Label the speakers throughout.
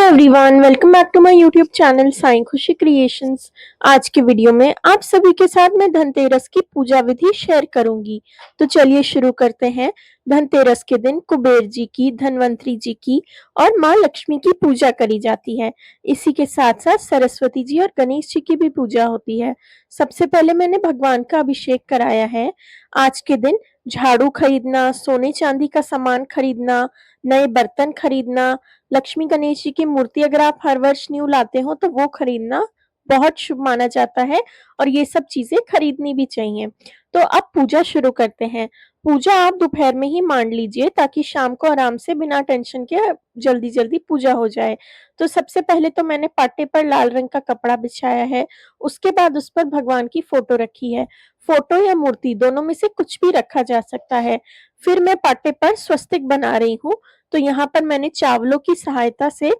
Speaker 1: Everyone, welcome back to my YouTube channel Sai Khushi creations. आज के video में आप सभी के साथ मैं धनतेरस की पूजा विधि शेयर करूंगी। तो चलिए शुरू करते हैं। धनतेरस के दिन कुबेर जी की, धनवंतरी जी की और माँ लक्ष्मी की पूजा करी जाती है। इसी के साथ साथ सरस्वती जी और गणेश जी की भी पूजा होती है। सबसे पहले मैंने भगवान का अभिषेक कराया है। आज के दिन झाड़ू खरीदना, सोने चांदी का सामान खरीदना, नए बर्तन खरीदना, लक्ष्मी गणेश जी की मूर्ति अगर आप हर वर्ष न्यू लाते हो तो वो खरीदना बहुत शुभ माना जाता है और ये सब चीजें खरीदनी भी चाहिए। तो अब पूजा शुरू करते हैं। पूजा आप दोपहर में ही मान लीजिए ताकि शाम को आराम से बिना टेंशन के जल्दी जल्दी पूजा हो जाए। तो सबसे पहले तो मैंने पाटे पर लाल रंग का कपड़ा बिछाया है। उसके बाद उस पर भगवान की फोटो रखी है। फोटो या मूर्ति दोनों में से कुछ भी रखा जा सकता है। फिर मैं पाटे पर स्वस्तिक बना रही हूँ। तो यहाँ पर मैंने चावलों की सहायता से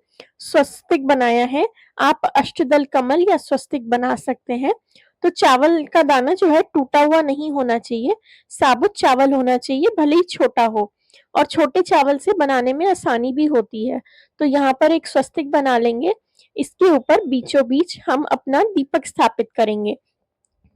Speaker 1: स्वस्तिक बनाया है। आप अष्टदल कमल या स्वस्तिक बना सकते हैं। तो चावल का दाना जो है टूटा हुआ नहीं होना चाहिए, साबुत चावल होना चाहिए, भले ही छोटा हो। और छोटे चावल से बनाने में आसानी भी होती है। तो यहाँ पर एक स्वस्तिक बना लेंगे। इसके ऊपर बीचों बीच हम अपना दीपक स्थापित करेंगे।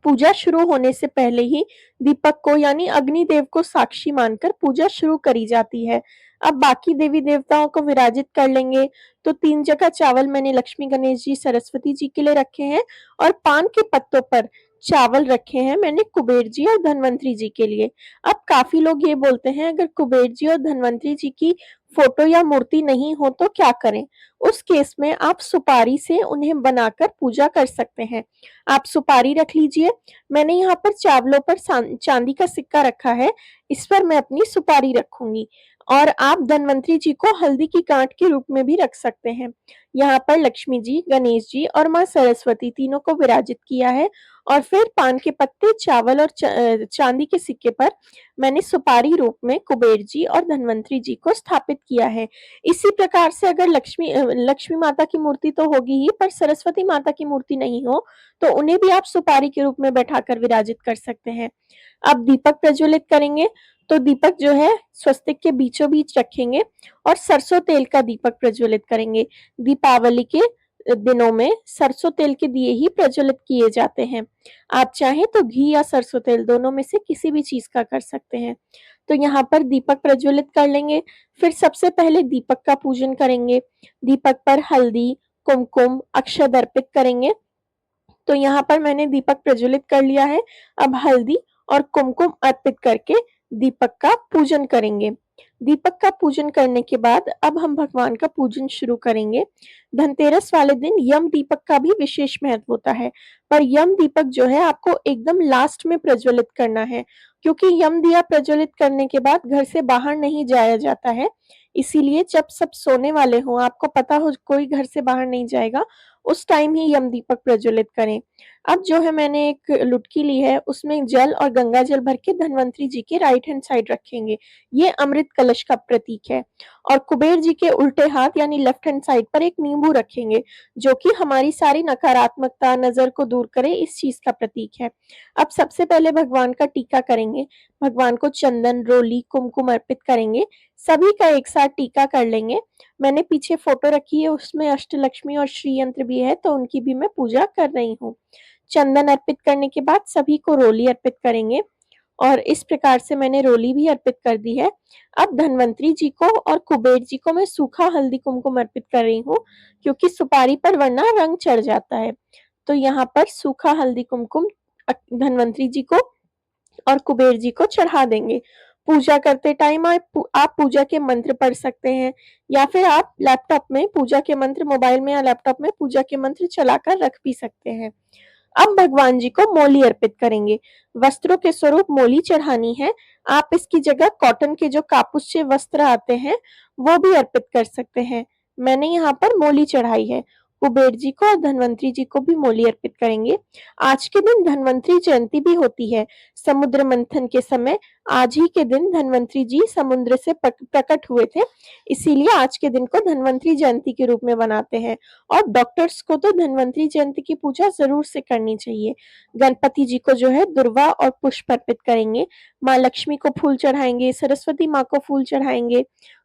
Speaker 1: पूजा शुरू होने से पहले ही दीपक को यानी अग्निदेव को साक्षी मानकर पूजा शुरू करी जाती है। अब बाकी देवी देवताओं को विराजित कर लेंगे। तो 3 जगह चावल मैंने लक्ष्मी गणेश जी सरस्वती जी के लिए रखे हैं और पान के पत्तों पर चावल रखे हैं मैंने कुबेर जी और धनवंतरी जी के लिए। अब काफी लोग ये बोलते हैं अगर कुबेर जी और धनवंतरी जी की फोटो या मूर्ति नहीं हो तो क्या करें। उस केस में आप सुपारी से उन्हें बनाकर पूजा कर सकते हैं। आप सुपारी रख लीजिए। मैंने यहाँ पर चावलों पर चांदी का सिक्का रखा है। इस पर मैं अपनी सुपारी रखूंगी। और आप धनवंतरी जी को हल्दी की गांठ के रूप में भी रख सकते हैं। यहाँ पर लक्ष्मी जी, गणेश जी और माँ सरस्वती तीनों को विराजित किया है। और फिर पान के पत्ते, चावल और चांदी के सिक्के पर मैंने सुपारी रूप में कुबेर जी और धनवंतरी जी को स्थापित किया है। इसी प्रकार से अगर लक्ष्मी माता की मूर्ति तो होगी ही, पर सरस्वती माता की मूर्ति नहीं हो तो उन्हें भी आप सुपारी के रूप में बैठाकर विराजित कर सकते हैं। अब दीपक प्रज्वलित करेंगे। तो दीपक जो है स्वस्तिक के बीचों बीच रखेंगे और सरसों तेल का दीपक प्रज्वलित करेंगे। दीपावली के दिनों में सरसों तेल के दिए ही प्रज्वलित किए जाते हैं। आप चाहें तो घी या सरसों तेल दोनों में से किसी भी चीज का कर सकते हैं। तो यहाँ पर दीपक प्रज्वलित कर लेंगे। फिर सबसे पहले दीपक का पूजन करेंगे। दीपक पर हल्दी, कुमकुम, अक्षत अर्पित करेंगे। तो यहाँ पर मैंने दीपक प्रज्वलित कर लिया है। अब हल्दी और कुमकुम अर्पित करके दीपक का पूजन करेंगे। दीपक का पूजन करने के बाद अब हम भगवान का पूजन शुरू करेंगे। धनतेरस वाले दिन यम दीपक का भी विशेष महत्व होता है, पर यम दीपक जो है आपको एकदम लास्ट में प्रज्वलित करना है, क्योंकि यम दिया प्रज्वलित करने के बाद घर से बाहर नहीं जाया जाता है। इसीलिए जब सब सोने वाले हों, आपको पता हो कोई घर से बाहर नहीं जाएगा, उस टाइम ही यम दीपक प्रज्वलित करें। अब जो है मैंने एक लुटकी ली है, उसमें जल और गंगा जल भर के धनवंतरी जी के राइट हैंड साइड रखेंगे। ये अमृत कलश का प्रतीक है। और कुबेर जी के उल्टे हाथ यानी लेफ्ट हैंड साइड पर एक नींबू रखेंगे, जो कि हमारी सारी नकारात्मकता, नजर को दूर करे, इस चीज का प्रतीक है। अब सबसे पहले भगवान का टीका करेंगे। भगवान को चंदन, रोली, कुमकुम अर्पित करेंगे। सभी का एक साथ टीका कर लेंगे। मैंने पीछे फोटो रखी है, उसमें अष्टलक्ष्मी और श्री यंत्र भी है, तो उनकी भी मैं पूजा कर रही हूँ। चंदन अर्पित करने के बाद सभी को रोली अर्पित करेंगे और इस प्रकार से मैंने रोली भी अर्पित कर दी है। अब धनवंतरी जी को और कुबेर जी को मैं सूखा हल्दी कुमकुम अर्पित कर रही हूँ, क्योंकि सुपारी पर वरना रंग चढ़ जाता है। तो यहाँ पर सूखा हल्दी कुमकुम धनवंतरी जी को और कुबेर जी को चढ़ा देंगे। पूजा करते टाइम आप पूजा के मंत्र पढ़ सकते हैं, या फिर आप लैपटॉप में पूजा के मंत्र, मोबाइल में या लैपटॉप में पूजा के मंत्र चलाकर रख भी सकते हैं। अब भगवान जी को मोली अर्पित करेंगे। वस्त्रों के स्वरूप मोली चढ़ानी है। आप इसकी जगह कॉटन के जो कापुच्चे वस्त्र आते हैं वो भी अर्पित कर सकते हैं। मैंने यहाँ पर मोली चढ़ाई है। कुबेर जी को और धनवंतरी जी को भी मोली अर्पित करेंगे। आज के दिन धनवंतरी जयंती भी होती है। समुद्र मंथन के समय आज ही के दिन धनवंतरी जी समुद्र से प्रकट हुए थे, इसीलिए आज के दिन को धनवंतरी जयंती के रूप में बनाते हैं। और डॉक्टर्स को तो धनवंतरी जयंती की पूजा जरूर से करनी चाहिए। गणपति जी को जो है दुर्वा और पुष्प अर्पित करेंगे। माँ लक्ष्मी को फूल चढ़ाएंगे, सरस्वती माँ को फूल चढ़ाएंगे।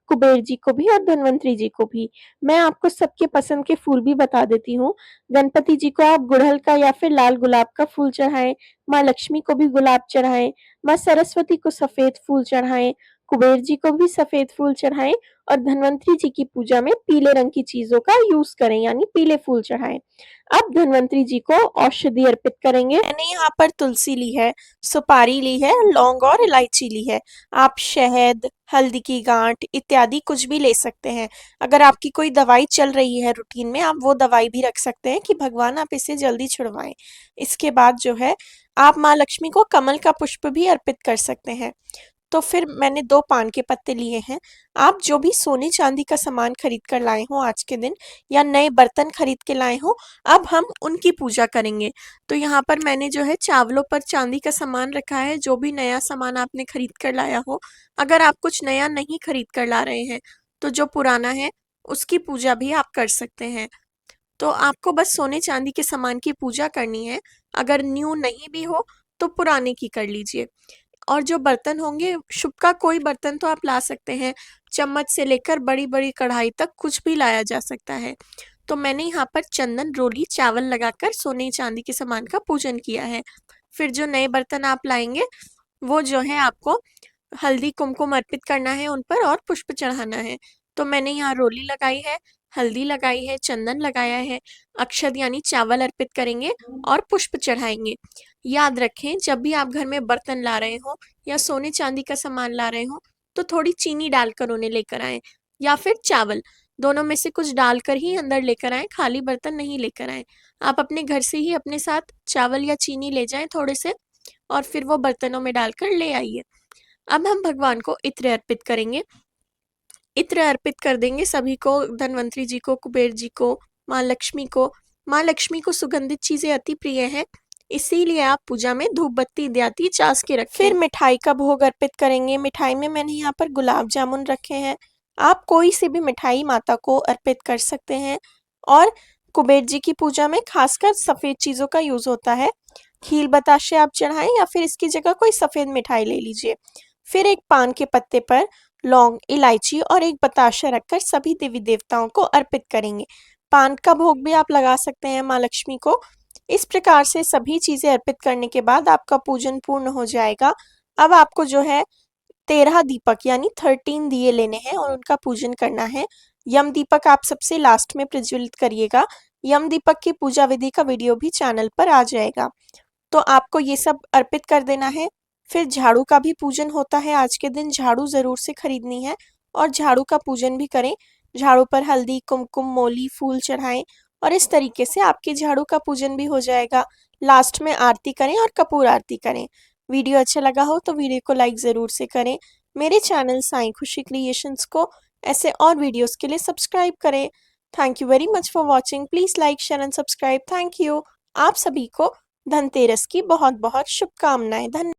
Speaker 1: कुबेर जी को भी और धन्वंतरी जी को भी। मैं आपको सबके पसंद के फूल भी बता देती हूँ। गणपति जी को आप गुड़हल का या फिर लाल गुलाब का फूल चढ़ाएँ, माँ लक्ष्मी को भी गुलाब चढ़ाएँ, माँ सरस्वती को सफ़ेद फूल चढ़ाएँ, कुबेर जी को भी सफ़ेद फूल चढ़ाएँ और धन्वंतरी जी की पूजा में पीले रंग की चीज़ों का यूज़ करें यानी पीले फूल चढ़ाएँ। अब धन्वंतरी जी को औषधि अर्पित करेंगे। मैंने यहाँ पर तुलसी ली है, सुपारी ली है, लौंग और इलायची ली है। आप शहद, हल्दी की गांठ इत्यादि कुछ भी ले सकते हैं। अगर आपकी कोई दवाई चल रही है रूटीन में, आप वो दवाई भी रख सकते हैं कि भगवान आप इसे जल्दी छुड़वाएं। इसके बाद जो है आप माँ लक्ष्मी को कमल का पुष्प भी अर्पित कर सकते हैं। तो फिर मैंने 2 पान के पत्ते लिए हैं। आप जो भी सोने चांदी का सामान खरीद कर लाए हो आज के दिन या नए बर्तन खरीद के लाए हो, अब हम उनकी पूजा करेंगे। तो यहाँ पर मैंने जो है चावलों पर चांदी का सामान रखा है, जो भी नया सामान आपने खरीद कर लाया हो। अगर आप कुछ नया नहीं खरीद कर ला रहे हैं, तो जो पुराना है उसकी पूजा भी आप कर सकते हैं। तो आपको बस सोने चांदी के सामान की पूजा करनी है। अगर न्यू नहीं भी हो तो पुराने की कर लीजिए। और जो बर्तन होंगे, शुभ का कोई बर्तन तो आप ला सकते हैं। चम्मच से लेकर बड़ी-बड़ी कढ़ाई तक कुछ भी लाया जा सकता है। तो मैंने यहाँ पर चंदन, रोली, चावल लगाकर सोने चांदी के सामान का पूजन किया है। फिर जो नए बर्तन आप लाएंगे, वो जो है आपको हल्दी कुमकुम अर्पित करना है उन पर और पुष्प चढ़ाना है। तो मैंने यहाँ रोली लगाई है, हल्दी लगाई है, चंदन लगाया है, अक्षत यानी चावल अर्पित करेंगे और पुष्प चढ़ाएंगे। याद रखें, जब भी आप घर में बर्तन ला रहे हो या सोने चांदी का सामान ला रहे हो, तो थोड़ी चीनी डालकर उन्हें लेकर आएं या फिर चावल, दोनों में से कुछ डालकर ही अंदर लेकर आएं, खाली बर्तन नहीं लेकर आएं। आप अपने घर से ही अपने साथ चावल या चीनी ले जाएं थोड़े से और फिर वो बर्तनों में डालकर ले आइए। अब हम भगवान को इत्र अर्पित करेंगे। इत्र अर्पित कर देंगे सभी को, धन्वंतरी जी को, कुबेर जी को, माँ लक्ष्मी को। माँ लक्ष्मी को सुगंधित चीजें अति प्रिय है, इसीलिए आप पूजा में धूप बत्ती इत्यादि चास के रखें। फिर मिठाई का भोग अर्पित करेंगे। मिठाई में मैंने यहाँ पर गुलाब जामुन रखे हैं। आप कोई सी भी मिठाई माता को अर्पित कर सकते हैं। और कुबेर जी की पूजा में खासकर सफेद चीजों का यूज होता है। खील बताशे आप चढ़ाएं या फिर इसकी जगह कोई सफेद मिठाई ले लीजिए। फिर एक पान के पत्ते पर लौंग, इलायची और एक बताशा रखकर सभी देवी देवताओं को अर्पित करेंगे। पान का भोग भी आप लगा सकते हैं माँ लक्ष्मी को। इस प्रकार से सभी चीजें अर्पित करने के बाद आपका पूजन पूर्ण हो जाएगा। अब आपको जो है 13 दीपक यानी 13 दिए लेने हैं और उनका पूजन करना है। यम दीपक आप सबसे लास्ट में प्रज्वलित करिएगा। यम दीपक की पूजा विधि का वीडियो भी चैनल पर आ जाएगा। तो आपको ये सब अर्पित कर देना है। फिर झाड़ू का भी पूजन होता है। आज के दिन झाड़ू जरूर से खरीदनी है और झाड़ू का पूजन भी करें। झाड़ू पर हल्दी, कुमकुम, मोली, फूल चढ़ाएं और इस तरीके से आपके झाड़ू का पूजन भी हो जाएगा। लास्ट में आरती करें और कपूर आरती करें। वीडियो अच्छा लगा हो तो वीडियो को लाइक जरूर से करें। मेरे चैनल साईं खुशी क्रिएशंस को ऐसे और वीडियोस के लिए सब्सक्राइब करें। Thank you very much for watching. Please like, share and subscribe. Thank you. आप सभी को धनतेरस की बहुत बहुत शुभकामनाएं। धन्यवाद।